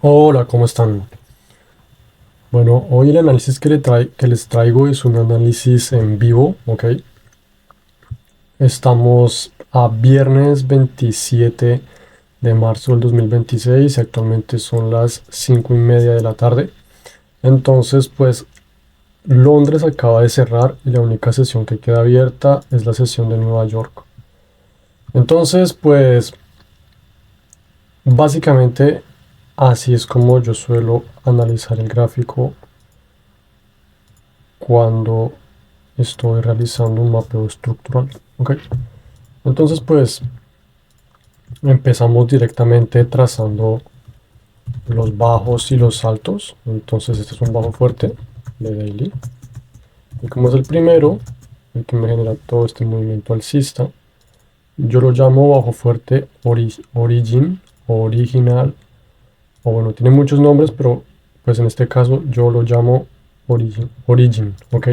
Hola, ¿cómo están? Bueno, hoy el análisis que les traigo es un análisis en vivo, ¿ok? Estamos a viernes 27 de marzo del 2026 y actualmente son las 5:30 de la tarde. Entonces, pues Londres acaba de cerrar y la única sesión que queda abierta es la sesión de Nueva York. Entonces, pues básicamente así es como yo suelo analizar el gráfico cuando estoy realizando un mapeo estructural. ¿Ok? Entonces, pues empezamos directamente trazando los bajos y los altos. Entonces, este es un bajo fuerte de daily. Y como es el primero, el que me genera todo este movimiento alcista, yo lo llamo bajo fuerte origin o original. O bueno, tiene muchos nombres, pero pues en este caso yo lo llamo origin, ¿ok?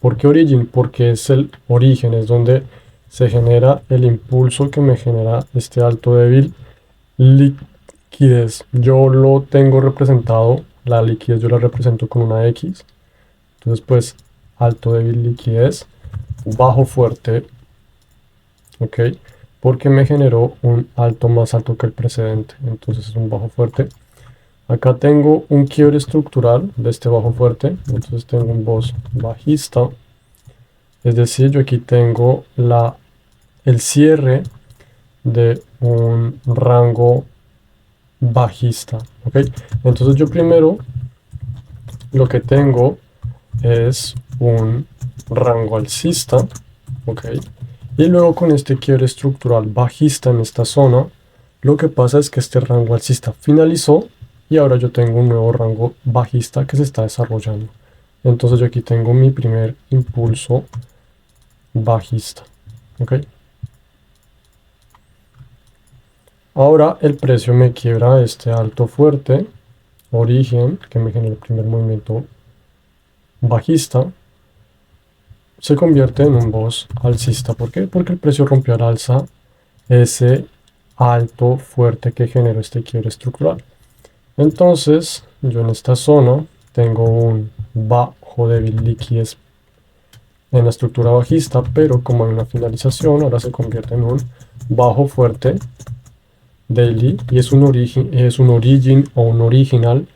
¿Por qué origin? Porque es el origen, es donde se genera el impulso que me genera este alto débil liquidez. Yo lo tengo representado, la liquidez yo la represento con una X. Entonces pues alto débil liquidez, bajo fuerte, ¿ok? Porque me generó un alto más alto que el precedente. Entonces es un bajo fuerte. Acá tengo un quiebre estructural de este bajo fuerte, entonces tengo un voz bajista, es decir, yo aquí tengo el cierre de un rango bajista, ¿ok? Entonces yo primero lo que tengo es un rango alcista, ¿ok? Y luego con este quiebre estructural bajista en esta zona, lo que pasa es que este rango alcista finalizó y ahora yo tengo un nuevo rango bajista que se está desarrollando. Entonces yo aquí tengo mi primer impulso bajista, ¿ok? Ahora el precio me quiebra este alto fuerte, origen, que me genera el primer movimiento bajista, se convierte en un boss alcista. ¿Por qué? Porque el precio rompió al alza ese alto fuerte que generó este quiebre estructural. Entonces, yo en esta zona tengo un bajo débil liquidez en la estructura bajista, pero como hay una finalización, ahora se convierte en un bajo fuerte daily y es un origin o un original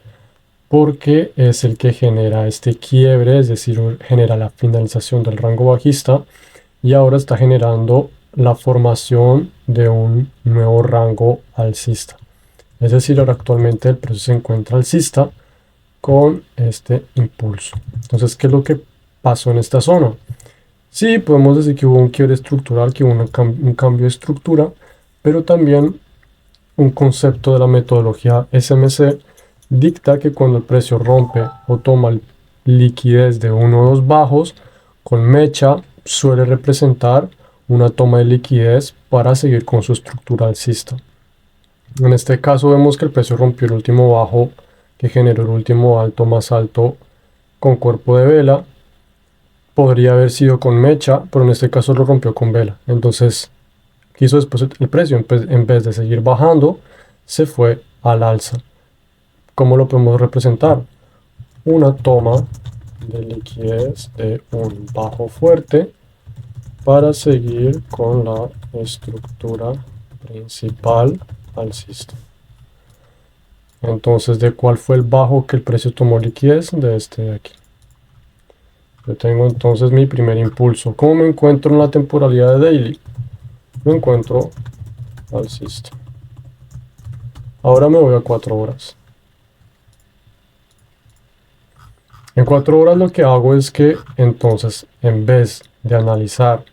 porque es el que genera este quiebre, es decir, genera la finalización del rango bajista y ahora está generando la formación de un nuevo rango alcista. Es decir, ahora actualmente el precio se encuentra alcista con este impulso. Entonces, ¿qué es lo que pasó en esta zona? Sí, podemos decir que hubo un quiebre estructural, que hubo un cambio de estructura, pero también un concepto de la metodología SMC dicta que cuando el precio rompe o toma liquidez de uno o dos bajos, con mecha suele representar una toma de liquidez para seguir con su estructura alcista. En este caso vemos que el precio rompió el último bajo que generó el último alto más alto con cuerpo de vela. Podría haber sido con mecha, pero en este caso lo rompió con vela. Entonces quiso después el precio, en vez de seguir bajando, se fue al alza. ¿Cómo lo podemos representar? Una toma de liquidez de un bajo fuerte para seguir con la estructura principal alcista. Entonces, ¿de cuál fue el bajo que el precio tomó liquidez? De este de aquí. Yo tengo entonces mi primer impulso. ¿Cómo me encuentro en la temporalidad de daily? Me encuentro alcista. Ahora me voy a 4 horas. En 4 horas lo que hago es que entonces, en vez de analizar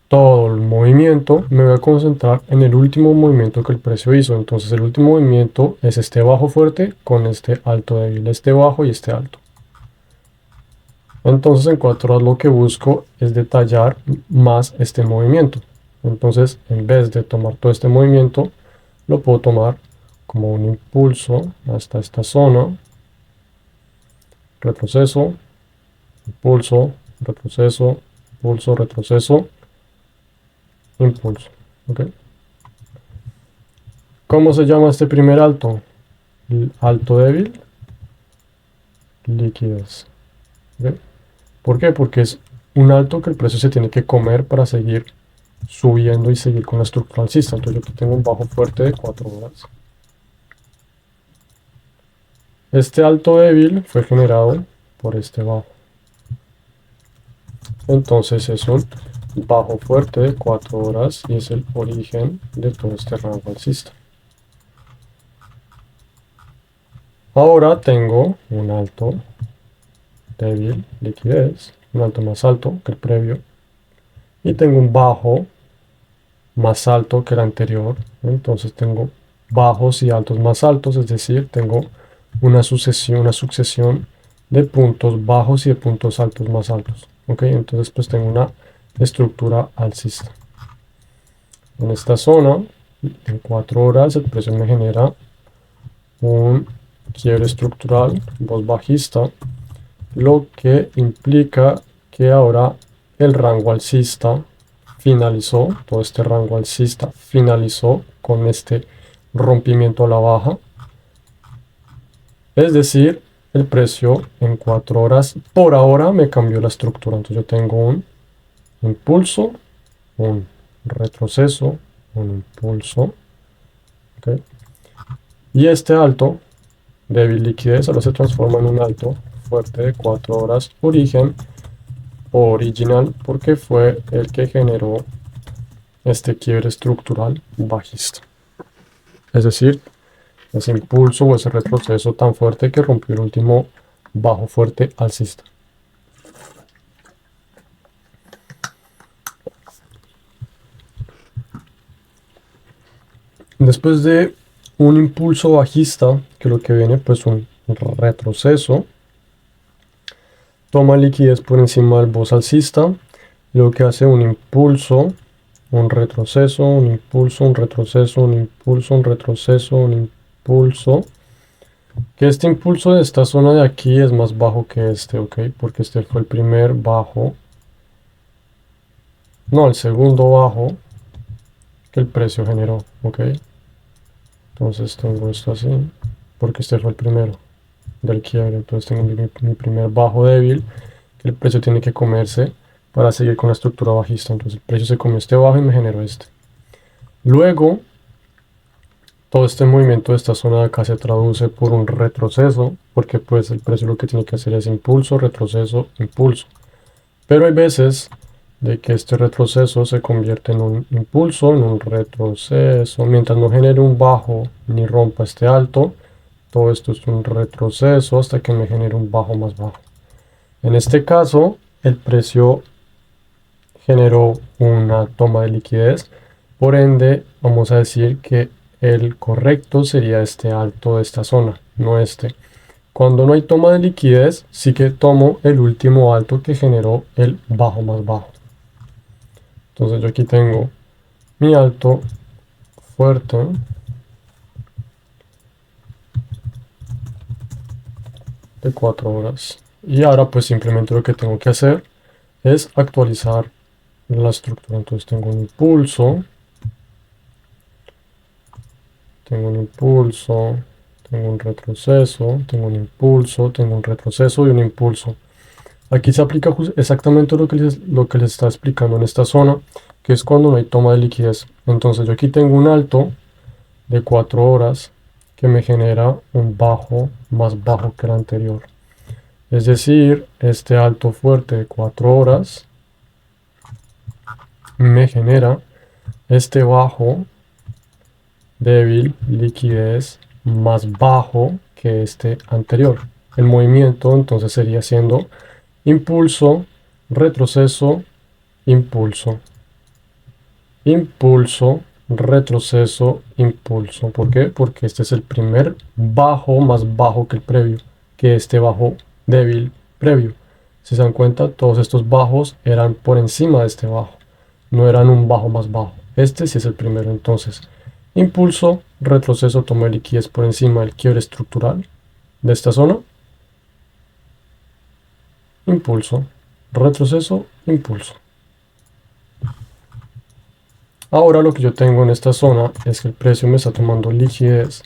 todo el movimiento, me voy a concentrar en el último movimiento que el precio hizo. Entonces el último movimiento es este bajo fuerte con este alto débil, este bajo y este alto. Entonces en 4 horas lo que busco es detallar más este movimiento. Entonces en vez de tomar todo este movimiento, lo puedo tomar como un impulso hasta esta zona, retroceso, impulso, retroceso, impulso, retroceso, impulso. ¿Ok? ¿Cómo se llama este primer alto? alto débil, liquidez. ¿Ok? ¿Por qué? Porque es un alto que el precio se tiene que comer para seguir subiendo y seguir con la estructura alcista. Entonces yo aquí tengo un bajo fuerte de 4 horas. Este alto débil fue generado por este bajo. Entonces es un bajo fuerte de 4 horas y es el origen de todo este rango alcista. Ahora tengo un alto débil, liquidez, un alto más alto que el previo, y tengo un bajo más alto que el anterior. Entonces tengo bajos y altos más altos, es decir, tengo una sucesión de puntos bajos y de puntos altos más altos. ¿Ok? Entonces pues tengo una estructura alcista. En esta zona, en 4 horas, el precio me genera un quiebre estructural, voz bajista, lo que implica que ahora el rango alcista finalizó, todo este rango alcista finalizó con este rompimiento a la baja. Es decir, el precio en 4 horas por ahora me cambió la estructura. Entonces yo tengo un impulso, un retroceso, un impulso. ¿Okay? Y este alto, débil liquidez, ahora se transforma en un alto fuerte de 4 horas origen original porque fue el que generó este quiebre estructural bajista. Es decir, ese impulso o ese retroceso tan fuerte que rompió el último bajo fuerte alcista. Después de un impulso bajista, que lo que viene pues un retroceso, toma liquidez por encima del voz alcista, lo que hace un impulso, un retroceso, un impulso, un retroceso, un impulso, un retroceso, un impulso. Que este impulso de esta zona de aquí es más bajo que este, ¿ok? Porque este fue el primer bajo, no, el segundo bajo que el precio generó, ¿ok? Entonces tengo esto así, porque este fue el primero del quiebre. Entonces tengo mi primer bajo débil que el precio tiene que comerse para seguir con la estructura bajista. Entonces el precio se comió este bajo y me generó este. Luego, todo este movimiento de esta zona de acá se traduce por un retroceso, porque pues el precio lo que tiene que hacer es impulso, retroceso, impulso. Pero hay veces de que este retroceso se convierte en un impulso, en un retroceso, mientras no genere un bajo ni rompa este alto, todo esto es un retroceso hasta que me genere un bajo más bajo. En este caso, el precio generó una toma de liquidez, por ende, vamos a decir que el correcto sería este alto de esta zona, no este. Cuando no hay toma de liquidez, sí que tomo el último alto que generó el bajo más bajo. Entonces yo aquí tengo mi alto fuerte de 4 horas. Y ahora pues simplemente lo que tengo que hacer es actualizar la estructura. Entonces tengo un impulso, tengo un impulso, tengo un retroceso, tengo un impulso, tengo un retroceso y un impulso. Aquí se aplica exactamente lo que les está explicando en esta zona, que es cuando no hay toma de liquidez. Entonces yo aquí tengo un alto de 4 horas que me genera un bajo más bajo que el anterior. Es decir, este alto fuerte de 4 horas me genera este bajo débil liquidez más bajo que este anterior. El movimiento entonces sería siendo impulso, retroceso, impulso, impulso, retroceso, impulso. ¿Por qué? Porque este es el primer bajo más bajo que el previo, que este bajo débil previo. Si se dan cuenta, todos estos bajos eran por encima de este bajo, no eran un bajo más bajo. Este sí es el primero. Entonces, impulso, retroceso, toma de liquidez por encima del quiebre estructural de esta zona. Impulso, retroceso, impulso. Ahora lo que yo tengo en esta zona es que el precio me está tomando liquidez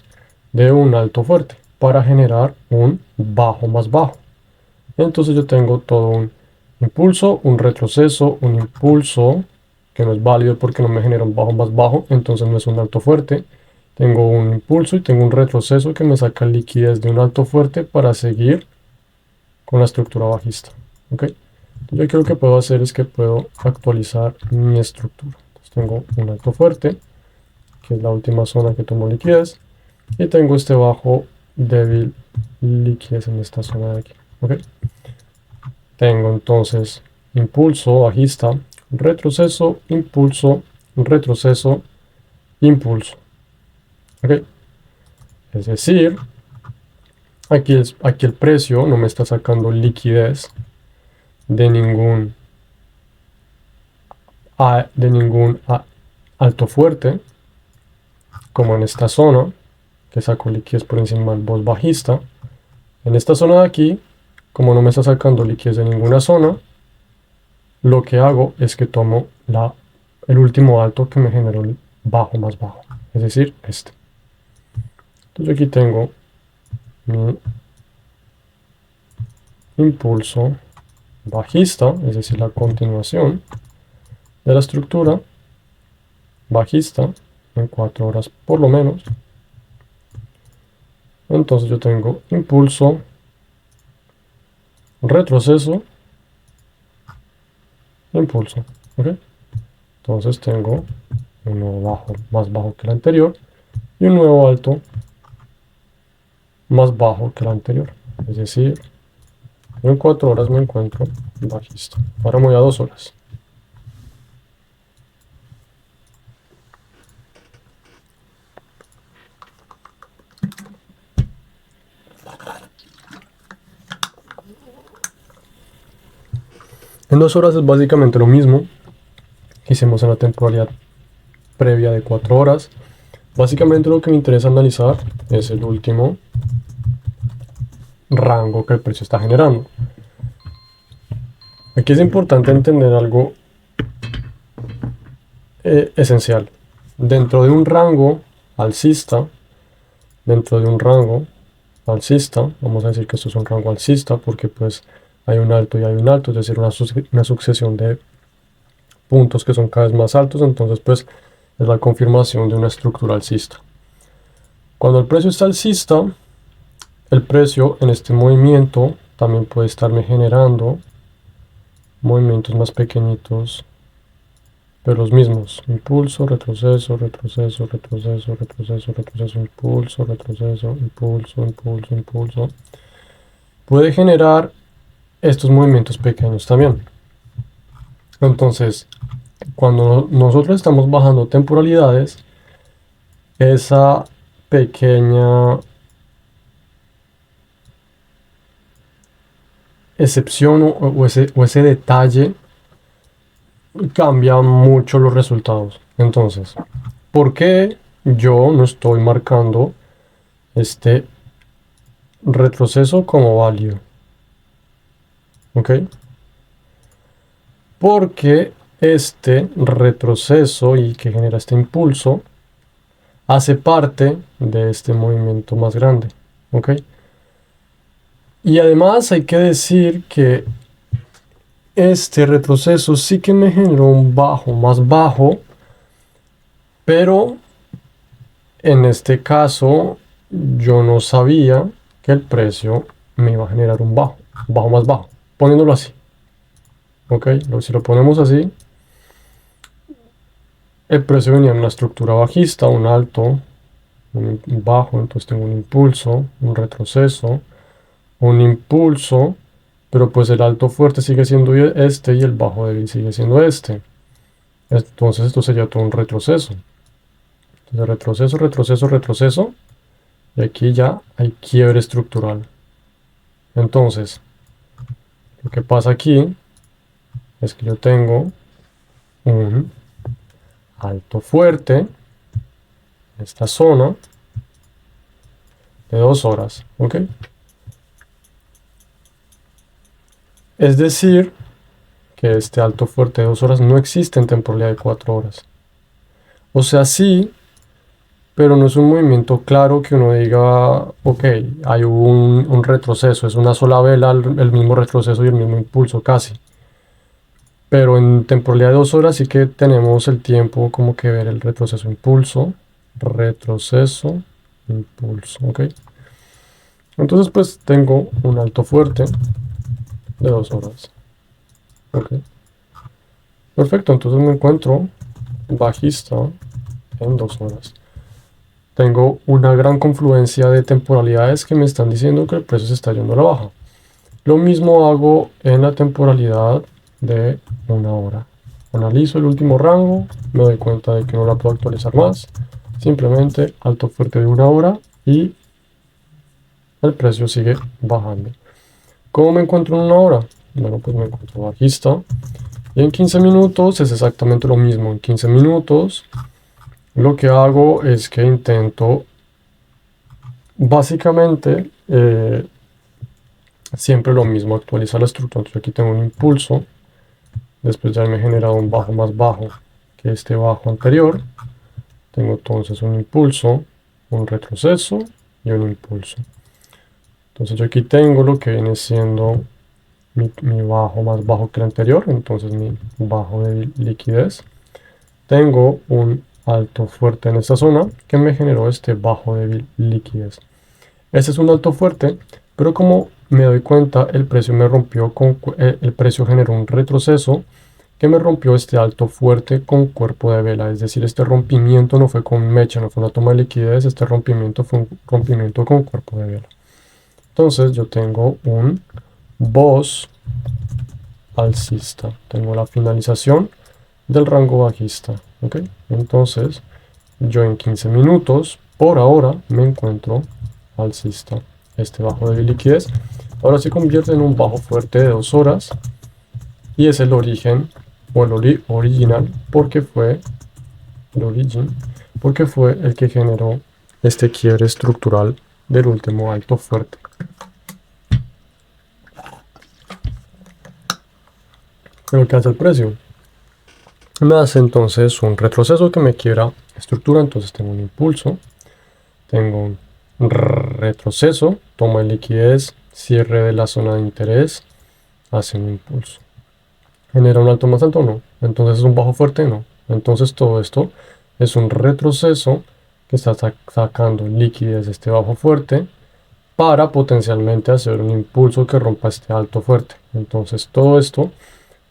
de un alto fuerte para generar un bajo más bajo. Entonces yo tengo todo un impulso, un retroceso, un impulso que no es válido porque no me genera un bajo más bajo, entonces no es un alto fuerte. Tengo un impulso y tengo un retroceso que me saca liquidez de un alto fuerte para seguir con la estructura bajista. ¿Ok? Entonces yo aquí lo que puedo hacer es que puedo actualizar mi estructura. Entonces tengo un alto fuerte, que es la última zona que tomo liquidez, y tengo este bajo débil liquidez en esta zona de aquí. ¿Ok? Tengo entonces impulso bajista, retroceso, impulso, retroceso, impulso. ¿Ok? Es decir, aquí el precio no me está sacando liquidez de ningún alto fuerte, como en esta zona, que saco liquidez por encima del voz bajista. En esta zona de aquí, como no me está sacando liquidez de ninguna zona, lo que hago es que tomo el último alto que me generó el bajo más bajo, es decir, este. Entonces aquí tengo mi impulso bajista, es decir, la continuación de la estructura bajista en 4 horas por lo menos. Entonces yo tengo impulso, retroceso, impulso. ¿Okay? Entonces tengo un nuevo bajo más bajo que el anterior y un nuevo alto más bajo que el anterior. Es decir, en 4 horas me encuentro bajista. Ahora me voy a 2 horas. En 2 horas es básicamente lo mismo que hicimos en la temporalidad previa de 4 horas. Básicamente lo que me interesa analizar es el último rango que el precio está generando. Aquí es importante entender algo esencial. Dentro de un rango alcista, vamos a decir que esto es un rango alcista porque pues hay un alto y hay un alto, es decir, una sucesión de puntos que son cada vez más altos, entonces pues es la confirmación de una estructura alcista. Cuando el precio está alcista, el precio en este movimiento también puede estarme generando movimientos más pequeñitos, pero los mismos: impulso, retroceso, retroceso, retroceso, retroceso, retroceso, impulso, retroceso, impulso, impulso, impulso. Puede generar estos movimientos pequeños también. Entonces, cuando nosotros estamos bajando temporalidades, esa pequeña excepción o ese detalle cambia mucho los resultados. Entonces, ¿por qué yo no estoy marcando este retroceso como válido? ¿Ok? Porque este retroceso y que genera este impulso hace parte de este movimiento más grande. ¿Ok? Y además hay que decir que este retroceso sí que me generó un bajo más bajo, pero en este caso yo no sabía que el precio me iba a generar un bajo más bajo, poniéndolo así. Ok, si lo ponemos así, el precio venía en una estructura bajista, un alto, un bajo, entonces tengo un impulso, un retroceso, un impulso, pero pues el alto fuerte sigue siendo este y el bajo débil sigue siendo este. Entonces esto sería todo un retroceso. Entonces retroceso, retroceso, retroceso, y aquí ya hay quiebre estructural. Entonces, lo que pasa aquí es que yo tengo un alto fuerte en esta zona de 2 horas, ¿ok? Es decir, que este alto fuerte de 2 horas no existe en temporalidad de 4 horas. O sea, sí, pero no es un movimiento claro que uno diga, ok, hay un retroceso, es una sola vela, el mismo retroceso y el mismo impulso casi. Pero en temporalidad de 2 horas sí que tenemos el tiempo como que ver el retroceso, impulso, retroceso, impulso, ok. Entonces pues tengo un alto fuerte de 2 horas, ok. Perfecto, entonces me encuentro bajista en 2 horas. Tengo una gran confluencia de temporalidades que me están diciendo que el precio se está yendo a la baja. Lo mismo hago en la temporalidad de 1 hora. Analizo el último rango, me doy cuenta de que no la puedo actualizar más. Simplemente alto fuerte de 1 hora y el precio sigue bajando. ¿Cómo me encuentro en 1 hora? Bueno, pues me encuentro bajista. Y en 15 minutos es exactamente lo mismo. En 15 minutos lo que hago es que intento básicamente siempre lo mismo, actualizar la estructura. Entonces aquí tengo un impulso, después ya me he generado un bajo más bajo que este bajo anterior. Tengo entonces un impulso, un retroceso y un impulso. Entonces yo aquí tengo lo que viene siendo mi bajo más bajo que el anterior, entonces mi bajo de liquidez. Tengo un alto fuerte en esta zona que me generó este bajo de liquidez. Ese es un alto fuerte, pero como me doy cuenta, el precio me rompió el precio generó un retroceso que me rompió este alto fuerte con cuerpo de vela. Es decir, este rompimiento no fue con mecha, no fue una toma de liquidez, este rompimiento fue un rompimiento con cuerpo de vela. Entonces yo tengo un BOS alcista, tengo la finalización del rango bajista, ¿ok? Entonces yo en 15 minutos por ahora me encuentro alcista. Este bajo de liquidez ahora se convierte en un bajo fuerte de 2 horas y es el origen o el original porque fue el origin porque fue el que generó este quiebre estructural del último alto fuerte. Pero ¿qué hace el precio? Me hace entonces un retroceso que me quiebra estructura, entonces tengo un impulso, tengo un retroceso, toma de liquidez, cierre de la zona de interés, hace un impulso. ¿Genera un alto más alto? No. Entonces es un bajo fuerte, no. Entonces todo esto es un retroceso que está sacando liquidez de este bajo fuerte para potencialmente hacer un impulso que rompa este alto fuerte. Entonces todo esto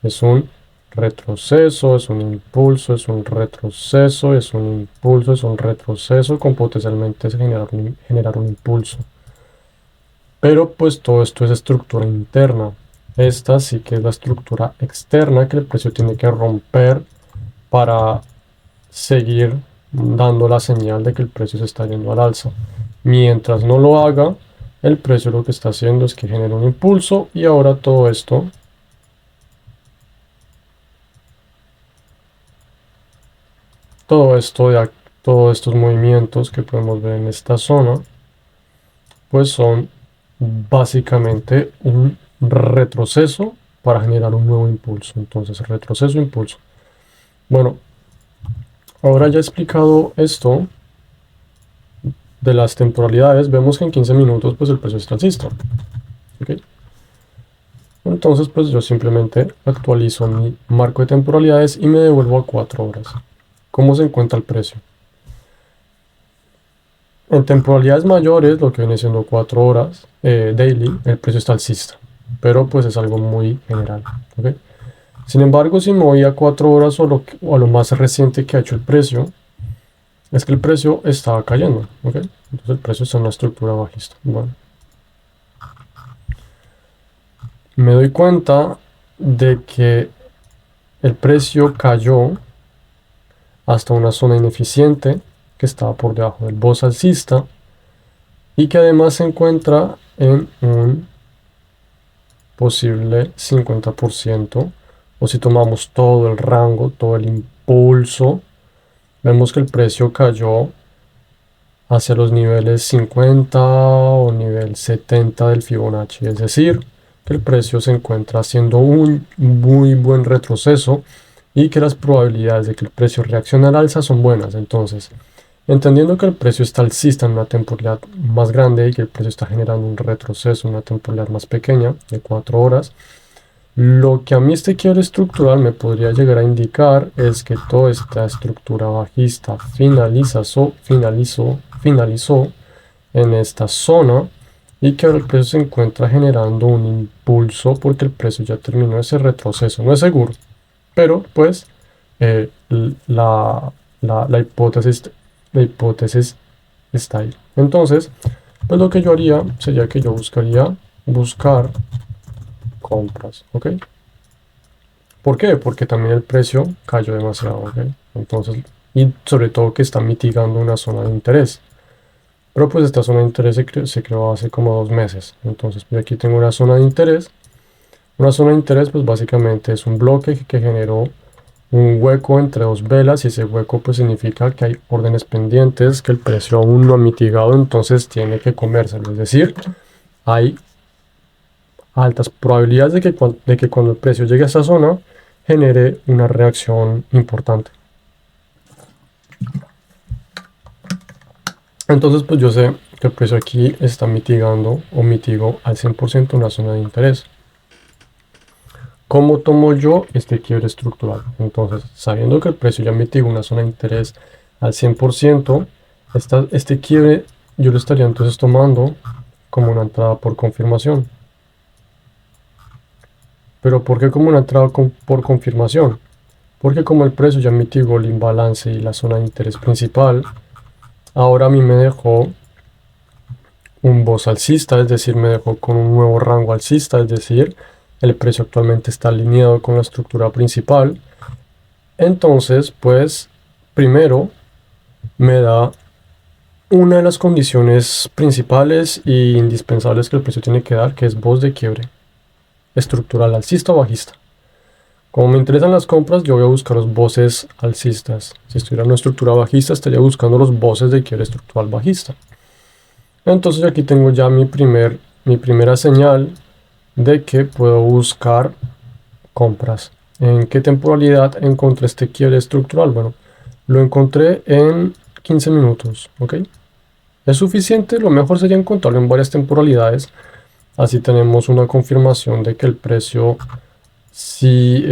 es un retroceso, es un impulso, es un retroceso, es un impulso, es un retroceso con potencialmente generar un impulso. Pero pues todo esto es estructura interna. Esta sí que es la estructura externa que el precio tiene que romper para seguir dando la señal de que el precio se está yendo al alza. Mientras no lo haga, el precio lo que está haciendo es que genera un impulso y ahora todo esto todos estos movimientos que podemos ver en esta zona pues son básicamente un retroceso para generar un nuevo impulso. Entonces retroceso, impulso. Bueno, ahora ya he explicado esto de las temporalidades, vemos que en 15 minutos pues el precio está alcista. ¿Okay? Entonces pues yo simplemente actualizo mi marco de temporalidades y me devuelvo a 4 horas. ¿Cómo se encuentra el precio? En temporalidades mayores, lo que viene siendo 4 horas daily, el precio está alcista, pero pues es algo muy general. ¿Okay? Sin embargo, si me voy a 4 horas o a lo más reciente que ha hecho el precio, es que el precio estaba cayendo. ¿Okay? Entonces el precio está en una estructura bajista. Bueno, me doy cuenta de que el precio cayó hasta una zona ineficiente que estaba por debajo del BOS alcista y que además se encuentra en un posible 50%, o si tomamos todo el rango, todo el impulso, vemos que el precio cayó hacia los niveles 50 o nivel 70 del Fibonacci, es decir, que el precio se encuentra haciendo un muy buen retroceso y que las probabilidades de que el precio reaccione al alza son buenas. Entonces, Entendiendo que el precio está alcista en una temporalidad más grande y que el precio está generando un retroceso en una temporalidad más pequeña de 4 horas, lo que a mí este quiebre estructural me podría llegar a indicar es que toda esta estructura bajista finalizó en esta zona y que ahora el precio se encuentra generando un impulso porque el precio ya terminó ese retroceso. No es seguro, pero pues eh, la, la hipótesis está ahí. Entonces, pues lo que yo haría sería que yo buscar compras, ¿ok? ¿Por qué? Porque también el precio cayó demasiado, ¿ok? Entonces, y sobre todo que está mitigando una zona de interés. Pero pues esta zona de interés se creó hace como 2 meses. Entonces, pues aquí tengo una zona de interés. Una zona de interés, pues básicamente es un bloque que generó un hueco entre dos velas y ese hueco pues significa que hay órdenes pendientes que el precio aún no ha mitigado, entonces tiene que comérselo. Es decir, hay altas probabilidades de que cuando el precio llegue a esa zona genere una reacción importante. Entonces pues yo sé que el precio aquí está mitigando o mitigo al 100% una zona de interés. ¿Cómo tomo yo este quiebre estructural? Entonces, sabiendo que el precio ya mitigó una zona de interés al 100%, este quiebre yo lo estaría entonces tomando como una entrada por confirmación. ¿Pero por qué como una entrada por confirmación? Porque como el precio ya mitigó el imbalance y la zona de interés principal, ahora a mí me dejó un voz alcista, es decir, me dejó con un nuevo rango alcista, es decir, el precio actualmente está alineado con la estructura principal. Entonces, pues, primero me da una de las condiciones principales e indispensables que el precio tiene que dar, que es voz de quiebre estructural alcista o bajista. Como me interesan las compras, yo voy a buscar los voces alcistas. Si estuviera en una estructura bajista, estaría buscando los voces de quiebre estructural bajista. Entonces aquí tengo ya mi primera señal de que puedo buscar compras. ¿En qué temporalidad encontré este quiebre estructural? Bueno, lo encontré en 15 minutos, ¿ok? ¿Es suficiente? Lo mejor sería encontrarlo en varias temporalidades. Así tenemos una confirmación de que el precio sí,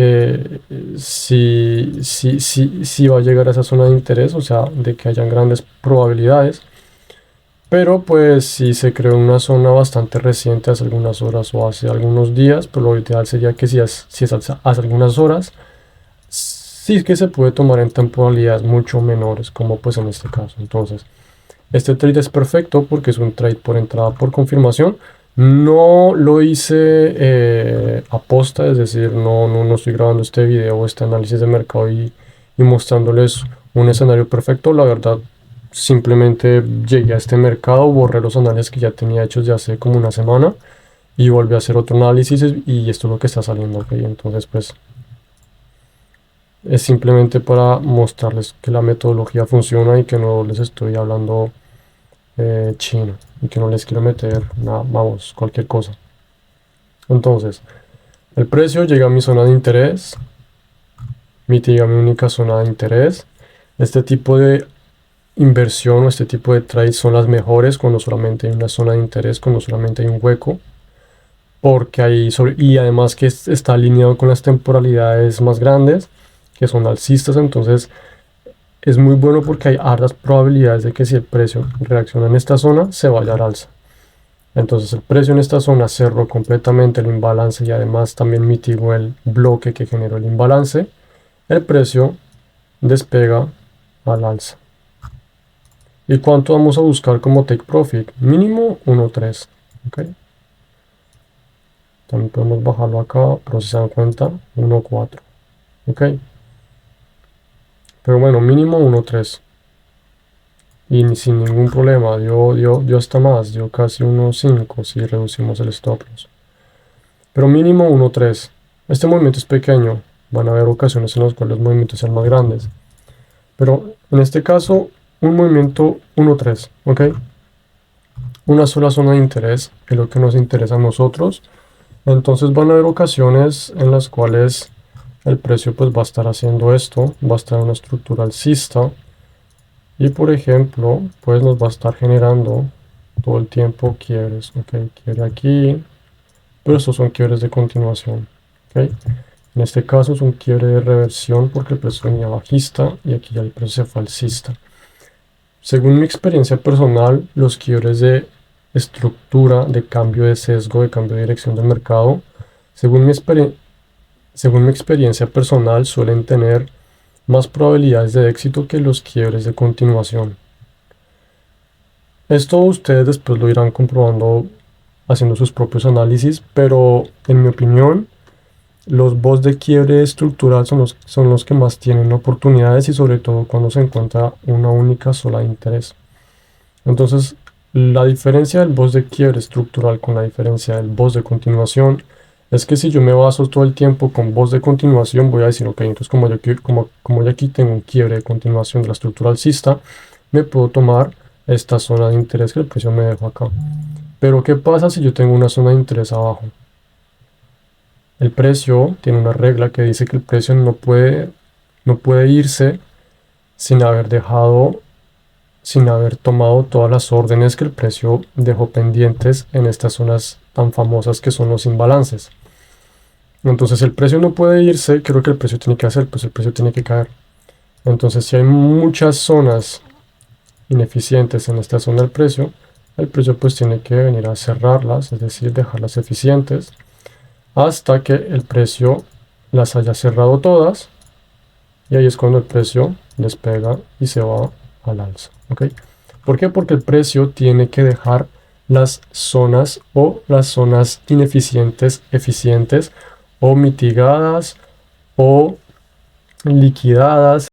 sí va a llegar a esa zona de interés, o sea, de que hayan grandes probabilidades. Pero pues si se creó una zona bastante reciente, hace algunas horas o hace algunos días, pues lo ideal sería que si es hace algunas horas, sí que se puede tomar en temporalidades mucho menores, como pues en este caso. Entonces, este trade es perfecto porque es un trade por entrada por confirmación. No lo hice aposta, es decir, no estoy grabando este video o este análisis de mercado y mostrándoles un escenario perfecto. La verdad, simplemente llegué a este mercado, borré los análisis que ya tenía hechos de hace como una semana y volví a hacer otro análisis y esto es lo que está saliendo, ¿ok? Entonces, pues es simplemente para mostrarles que la metodología funciona y que no les estoy hablando chino y que no les quiero meter nada, vamos, cualquier cosa. Entonces, el precio llega a mi zona de interés, mitiga mi única zona de interés. Este tipo de inversión o este tipo de trades son las mejores cuando solamente hay una zona de interés, cuando solamente hay un hueco, porque y además que está alineado con las temporalidades más grandes, que son alcistas, entonces es muy bueno porque hay altas probabilidades de que si el precio reacciona en esta zona, se vaya al alza. Entonces el precio en esta zona cerró completamente el imbalance y además también mitigó el bloque que generó el imbalance. El precio despega al alza. ¿Y cuánto vamos a buscar como take profit? Mínimo 1.3. ¿Ok? También podemos bajarlo acá, pero si se dan cuenta, 1.4. ¿Ok? Pero bueno, mínimo 1.3. Y sin ningún problema, dio hasta más, dio casi 1.5 si reducimos el stop loss. Pero mínimo 1.3. Este movimiento es pequeño, van a haber ocasiones en las cuales los movimientos sean más grandes. Pero en este caso, un movimiento 1.3, ¿ok? Una sola zona de interés, que es lo que nos interesa a nosotros. Entonces van a haber ocasiones en las cuales el precio pues va a estar haciendo esto, va a estar en una estructura alcista. Y por ejemplo, pues nos va a estar generando todo el tiempo quiebres, ok, quiebre aquí, pero estos son quiebres de continuación, ok. En este caso es un quiebre de reversión porque el precio venía bajista y aquí ya el precio se fue alcista. Según mi experiencia personal, los quiebres de estructura, de cambio de sesgo, de cambio de dirección del mercado, según mi experiencia personal, suelen tener más probabilidades de éxito que los quiebres de continuación. Esto ustedes después lo irán comprobando haciendo sus propios análisis, pero en mi opinión, los bots de quiebre estructural son los que más tienen oportunidades y sobre todo cuando se encuentra una única sola de interés. Entonces, la diferencia del bot de quiebre estructural con la diferencia del bot de continuación es que si yo me baso todo el tiempo con bots de continuación, voy a decir, ok, entonces como yo aquí tengo un quiebre de continuación de la estructura alcista, me puedo tomar esta zona de interés que el precio me dejó acá. Pero ¿qué pasa si yo tengo una zona de interés abajo? El precio tiene una regla que dice que el precio no puede irse sin haber tomado todas las órdenes que el precio dejó pendientes en estas zonas tan famosas que son los imbalances. Entonces el precio no puede irse, ¿qué es lo que el precio tiene que hacer? Pues el precio tiene que caer. Entonces si hay muchas zonas ineficientes en esta zona del precio, el precio pues tiene que venir a cerrarlas, es decir, dejarlas eficientes, hasta que el precio las haya cerrado todas, y ahí es cuando el precio despega y se va al alza, ¿ok? ¿Por qué? Porque el precio tiene que dejar las zonas o las zonas ineficientes, eficientes o mitigadas o liquidadas